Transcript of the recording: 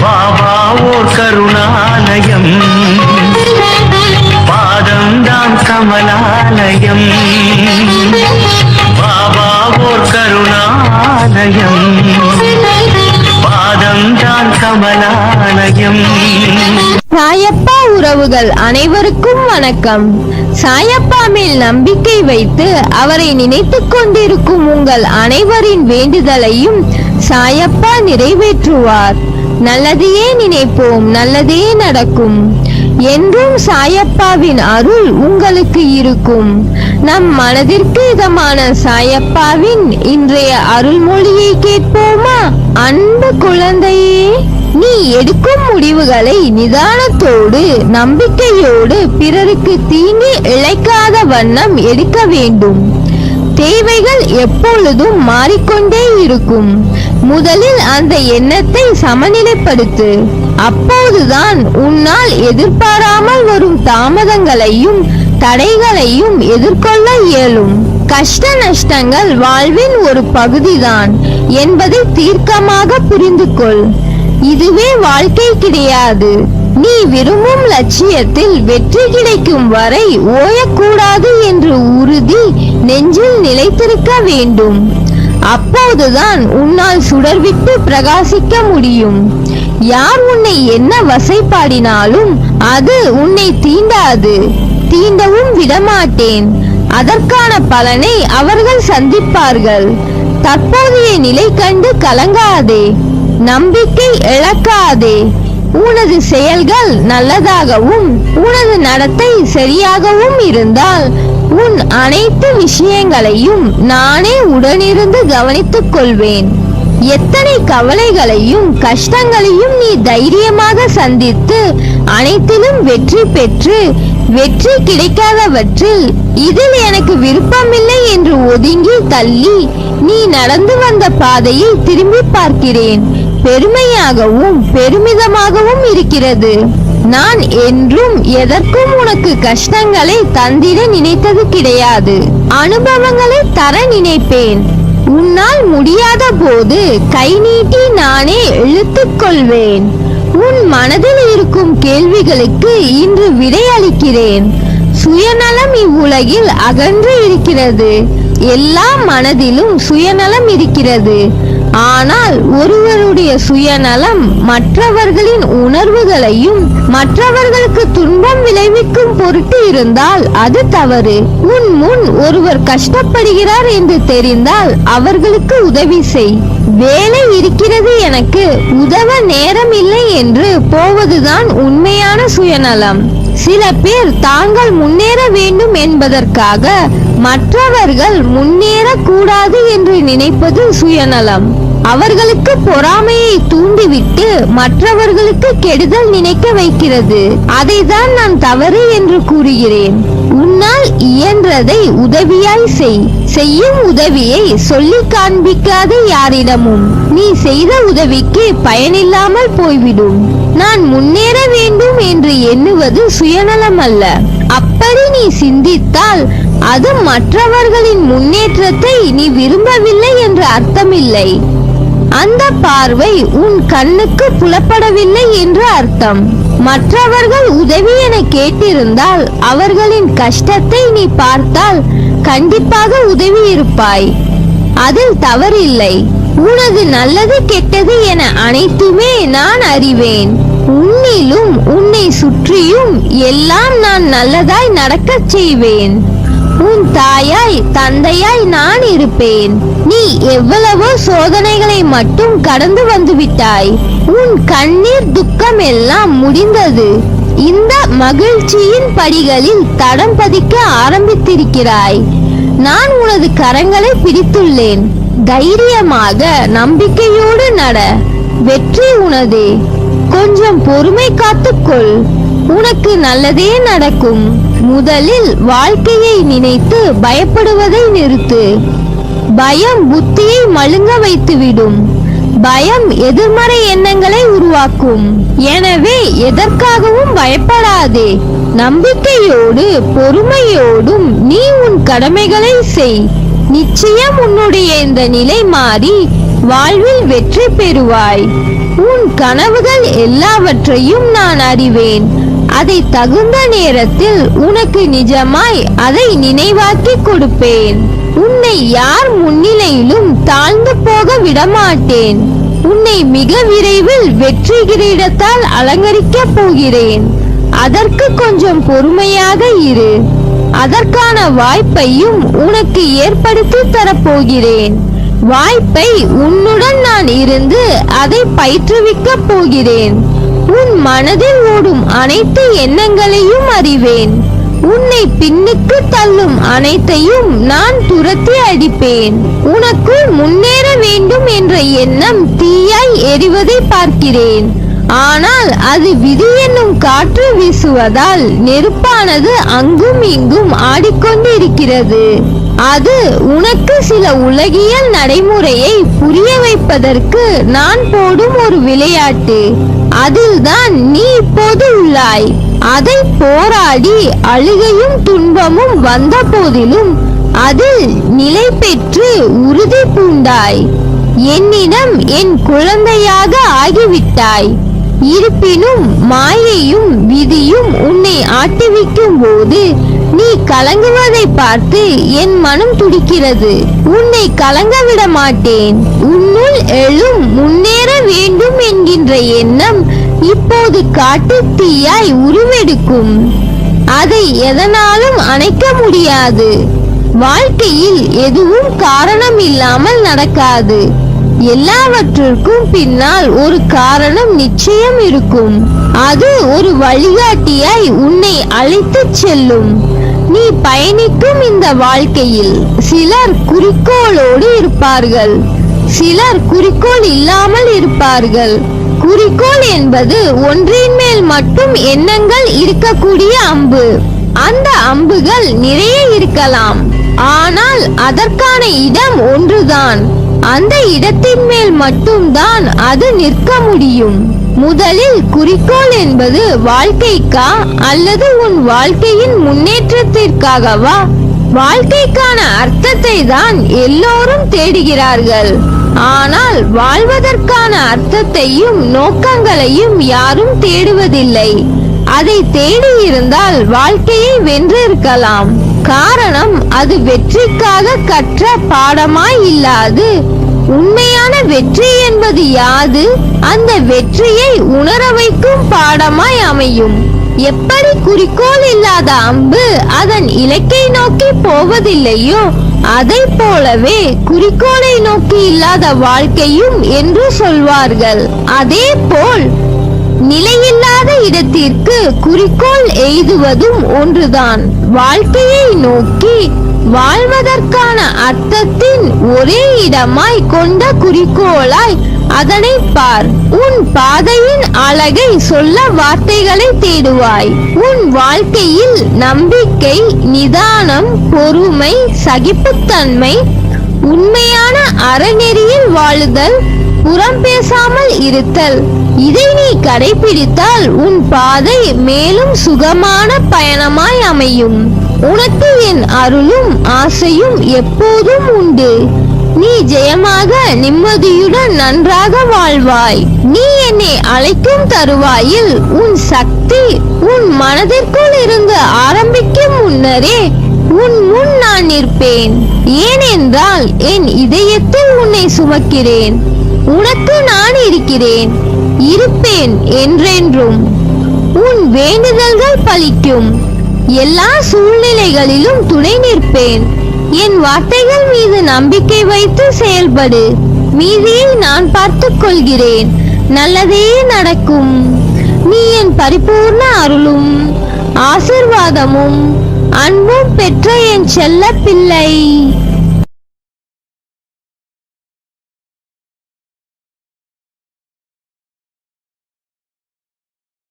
பாபா ஓர் கருணாலயம், பாதம்தான் கமலாலயம். பாபா ஓர் கருணாலயம், பாதம்தான் கமலாலயம். சாயப்பா உறவுகள் அனைவருக்கும் வணக்கம். சாயப்பா மேல் நம்பிக்கை வைத்து அவரை நினைத்துக் கொண்டிருக்கும் உங்கள் அனைவரின் வேண்டுதலையும் சாயப்பா நிறைவேற்றுவார். நல்லதையே நினைப்போம், நல்லதே நடக்கும். என்றும் சாயப்பாவின் அருள் உங்களுக்கு இருக்கும். நம் மனதிற்கு இதமான சாயப்பாவின் இன்றைய அருள்மொழியை கேட்போமா? அன்பு குழந்தையே, நீ எடுக்கும் முடிவுகளை நிதானத்தோடு நம்பிக்கையோடு பிறருக்கு தீங்கு இழைக்காத வண்ணம் எடுக்க வேண்டும். தேவைகள் எப்பொழுதும் மாறிக்கொண்டே இருக்கும். முதலில் அந்த எண்ணத்தை சமநிலைப்படுத்து. அப்போதுதான் உன்னால் எதிர்பாராமல் வரும் தாமதங்களையும் தடைகளையும் எதிர்கொள்ள இயலும். கஷ்ட நஷ்டங்கள் வாழ்வின் ஒரு பகுதிதான் என்பதை தீர்க்கமாக புரிந்து கொள். இதுவே வாழ்க்கை கிடையாது. நீ விரும்பும் லட்சியத்தில் வெற்றி கிடைக்கும் வரை ஓயக்கூடாது என்று உறுதி நெஞ்சில் நிலைத்திருக்க வேண்டும். அப்போதுதான் உன்னால் சுடர்விட்டு பிரகாசிக்க முடியும். யார் உன்னை என்ன வசைப்பாடினாலும் அது உன்னை தீண்டாது, தீண்டவும் விடமாட்டேன். அதற்கான பலனை அவர்கள் சந்திப்பார்கள். தற்போதைய நிலை கண்டு கலங்காதே, நம்பிக்கை இழக்காதே. உனது செயல்கள் நல்லதாகவும் உனது நடத்தை சரியாகவும் இருந்தால் உன் அனைத்து விஷயங்களையும் நானே உடனிருந்து கவனித்துக் கொள்வேன். எத்தனை கவலைகளையும் கஷ்டங்களையும் நீ தைரியமாக சந்தித்து அனைத்திலும் வெற்றி பெற்று வெற்றி கிடைக்காதவற்றில் இதில் எனக்கு விருப்பமில்லை என்று ஒதுங்கி தள்ளி நீ நடந்து வந்த பாதையை திரும்பி பார்க்கிறேன். பெருமையாகவும் பெருமிதமாகவும் இருக்கிறது. நான் என்றும் எதற்கும் உனக்கு கஷ்டங்களை தந்திட நினைத்தது கிடையாது. அனுபவங்களை தர நினைப்பேன். உன்னால் முடியாத போது கை நீட்டி நானே இழுத்துக் கொள்வேன். உன் மனதில் இருக்கும் கேள்விகளுக்கு இன்று விடை அளிக்கிறேன். சுயநலம் இவ்வுலகில் அகன்று இருக்கிறது. எல்லா மனதிலும் சுயநலம் இருக்கிறது. ஆனால் ஒருவருடைய சுயநலம் மற்றவர்களின் உணர்வுகளையும் மற்றவர்களுக்கு துன்பம் விளைவிக்கும் பொருட்டு இருந்தால் அது தவறு. உன் முன் ஒருவர் கஷ்டப்படுகிறார் என்று தெரிந்தால் அவர்களுக்கு உதவி செய். வேலை இருக்கிறது, எனக்கு உதவ நேரம் இல்லை என்று போவதுதான் உண்மையான சுயநலம். சில பேர் தாங்கள் முன்னேற வேண்டும் என்பதற்காக மற்றவர்கள் முன்னேறக்கூடாது என்று நினைப்பது சுயநலம். அவர்களுக்கு பொறாமையை தூண்டிவிட்டு மற்றவர்களுக்கு கெடுதல் நினைக்க வைக்கிறது. அதைதான் நான் தவறு என்று கூறுகிறேன். உன்னால் இயன்றதை உதவியாய் செய். செய்யும் உதவியை சொல்லி காண்பிக்காத யாரிடமும். நீ செய்த உதவிக்கு பயனில்லாமல் போய்விடும். நான் முன்னேற வேண்டும் என்று எண்ணுவது சுயநலம் அல்ல. அப்படி நீ சிந்தித்தால் அது மற்றவர்களின் முன்னேற்றத்தை நீ விரும்பவில்லை என்று அர்த்தமில்லை. அந்த பார்வை உன் கண்ணுக்கு புலப்படவில்லை என்று அர்த்தம். மற்றவர்கள் உதவி என கேட்டிருந்தால் அவர்களின் கஷ்டத்தை நீ பார்த்தால் கண்டிப்பாக உதவி இருப்பாய். அதில் தவறில்லை. உனது நல்லது கெட்டது என அனைத்துமே நான் அறிவேன். உன்னிலும் உன்னை சுற்றியும் எல்லாம் நான் நல்லதாய் நடக்கச் செய்வேன். உன் தாயாய் தந்தையாய் நான் இருப்பேன். நீ எவ்வளவோ சோதனைகளை மட்டும் கடந்து வந்துவிட்டாய். உன் கண்ணீர் துக்கம் எல்லாம் முடிந்தது. இந்த மகிழ்ச்சியின் படிகளில் தடம் பதிக்க ஆரம்பித்திருக்கிறாய். நான் உனது கரங்களை பிடித்துள்ளேன். தைரியமாக நம்பிக்கையோடு நட. வெற்றி உனதே. கொஞ்சம் பொறுமை காத்துக்கொள். உனக்கு நல்லதே நடக்கும். முதலில் வாழ்க்கையை நினைத்து பயப்படுவதை நிறுத்து. பயம் புத்தியை மழுங்க வைத்துவிடும். பயம் எதிர்மறை எண்ணங்களை உருவாக்கும். எனவே எதற்காகவும் பயப்படாதே. நம்பிக்கையோடு பொறுமையோடும் நீ உன் கடமைகளை செய். நிச்சயம் உன்னுடைய இந்த நிலை மாறி வாழ்வில் வெற்றி பெறுவாய். உன் கனவுகள் எல்லாவற்றையும் நான் அறிவேன். அதை தகுந்த நேரத்தில் உனக்கு நிஜமாய் அதை நினைவாக்கி கொடுப்பேன். உன்னை யார் முன்னிலையிலும் தாழ்ந்து போக விடமாட்டேன். உன்னை மிக விரைவில் வெற்றி கிரீடத்தால் அலங்கரிக்கப் போகிறேன். அதற்கு கொஞ்சம் பொறுமையாக இரு. அதற்கான வாய்ப்பையும் உனக்கு ஏற்படுத்தி தரப்போகிறேன். வாய்ப்பை உன்னுடன் நான் இருந்து அதை பயிற்றுவிக்கப் போகிறேன். உன் மனதில் ஓடும் அனைத்து எண்ணங்களையும் அறிவேன். உன்னை பின்னுக்கு தள்ளும் அனைத்தையும் நான் துரத்தி அடிப்பேன். உனக்குள் முன்னேற வேண்டும் என்ற எண்ணம் தீயாய் எரிவதை பார்க்கிறேன். ஆனால் அது விதி என்னும் காற்று வீசுவதால் நெருப்பானது அங்கும் இங்கும் ஆடிக்கொண்டிருக்கிறது. அது உனக்கு சில உலகியல் நடைமுறையை புரிய வைப்பதற்கு நான் போடும் ஒரு விளையாட்டு. அதில்தான் நீ இப்போது உள்ளாய். அதை போராடி அழுகையும் துன்பமும் வந்த போதிலும் அதில் நிலை பெற்று உறுதி பூண்டாய். என்னிடம் என் குழந்தையாக ஆகிவிட்டாய். இருப்பினும் மாயையும் விதியும் உன்னை ஆட்டிவிக்கும் போது நீ கலங்குவதை பார்த்து என் மனம் துடிக்கிறது. உன்னை கலங்க விட மாட்டேன். உன்னுள் எழும் முன்னேற வேண்டும் என்கின்ற எண்ணம் இப்போது காட்டு தீயாய் உருவெடுக்கும். அதை எதனாலும் அணைக்க முடியாது. வாழ்க்கையில் எதுவும் காரணம் இல்லாமல் நடக்காது. எல்லாவற்றிற்கும் பின்னால் ஒரு காரணம் நிச்சயம் இருக்கும். அது ஒரு வழிகாட்டியாய் உன்னை அழைத்துச் செல்லும். நீ பயணிக்கும் இந்த வாழ்க்கையில் சிலர் குறிக்கோளோடு இருப்பார்கள், சிலர் குறிக்கோள் இல்லாமல் இருப்பார்கள். குறிக்கோள் என்பது ஒன்றின் மேல் மட்டும் எண்ணங்கள் இருக்கக்கூடிய அம்பு. அந்த அம்புகள் நிறைய இருக்கலாம், ஆனால் அதற்கான இடம் ஒன்றுதான். அந்த இடத்தின் மேல் மட்டும்தான் அது நிற்க முடியும். முதலில் குறிக்கோள் என்பது வாழ்க்கைக்கா அல்லது உன் வாழ்க்கையின் முன்னேற்றத்திற்காகவா? வாழ்க்கைக்கான அர்த்தத்தை தான் எல்லோரும் தேடுகிறார்கள். ஆனால் வாழ்வதற்கான அர்த்தத்தையும் நோக்கங்களையும் யாரும் தேடுவதில்லை. அதை தேடி இருந்தால் வாழ்க்கையை வென்றிருக்கலாம். காரணம் அது வெற்றிக்காக கற்ற பாடமாய் இல்லாது. உண்மையான வெற்றி என்பது யாது? அந்த வெற்றியை உணர வைக்கும் பாடமாய் அமையும். எப்படி குறிக்கோள் இல்லாத அம்பு அதன் இலக்கை நோக்கி போவதில்லையோ அதை போலவே குறிக்கோளை நோக்கி இல்லாத வாழ்க்கையும் என்று சொல்வார்கள். அதே போல் நிலையில்லாத இடத்திற்கு குறிக்கோள் எய்துவதும் ஒன்றுதான். வாழ்க்கையை நோக்கி வாழ்வதற்கான அர்த்தத்தின் ஒரே இடமாய் கொண்ட குறிக்கோளாய் அதனை பார். உன் பாதையின் அழகை சொல்ல வார்த்தைகளை தேடுவாய். உன் வாழ்க்கையில் நம்பிக்கை, நிதானம், பொறுமை, சகிப்புத்தன்மை, உண்மையான அறநெறியில் வாழுதல், புறம் பேசாமல் இருத்தல், இதை நீ கடைபிடித்தால் உன் பாதை மேலும் சுகமான பயணமாய் அமையும். உனக்கு என் அருளும் ஆசையும் எப்போதும் உண்டு. நீ ஜெயமாக நிம்மதியுடன் நன்றாக வாழ்வாய். நீ என்னை அழைக்கும் தருவாயில் உன் சக்தி உன் மனதிற்குள் இருந்து ஆரம்பிக்கும் முன்னரே உன் முன் நான் நிற்பேன். ஏனென்றால் என் இதயத்தில் உன்னை சுமக்கிறேன். உனக்கு நான் இருக்கிறேன், இருப்பேன் என்றென்றும். உன் வேண்டுதல்கள் பலிக்கும். எல்லா சூழ்நிலைகளிலும் துணை நிற்பேன். என் வார்த்தைகள் மீது நம்பிக்கை வைத்து செயல்படு. மீதியை நான் பார்த்துக் கொள்கிறேன். நல்லதே நடக்கும். நீ என் பரிபூர்ண அருளும் ஆசிர்வாதமும் அன்பும் பெற்ற என் செல்ல பிள்ளை.